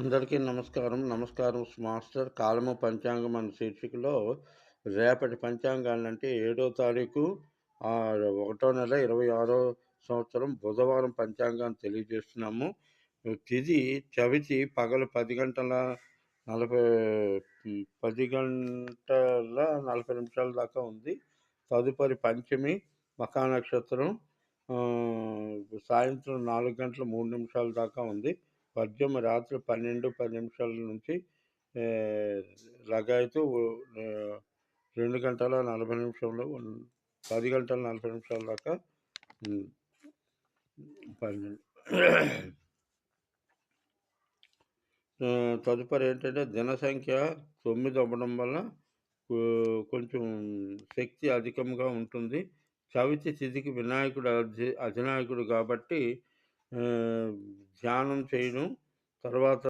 అందరికీ నమస్కారం మాస్టర్. కాలము పంచాంగం అనే శీర్షికలో రేపటి పంచాంగాన్నంటే 7వ తారీఖు 1వ నెల 26వ సంవత్సరం బుధవారం పంచాంగాన్ని తెలియజేస్తున్నాము. తిథి చవితి పగలు 10 గంటల 40 నిమిషాల దాకా ఉంది. తదుపరి పంచమి మఖా నక్షత్రం సాయంత్రం 4 గంటల 3 నిమిషాల దాకా ఉంది. వర్జం రాత్రి 12:10 నుంచి లగాయతు 2 గంటల 40 నిమిషంలో 10 గంటల 40 నిమిషాల దాకా 12. తదుపరి ఏంటంటే దినసంఖ్య 9 అవ్వడం వల్ల కొంచెం శక్తి అధికంగా ఉంటుంది. చవితి తిథికి వినాయకుడు అధినాయకుడు కాబట్టి ధ్యానం చేయడం, తర్వాత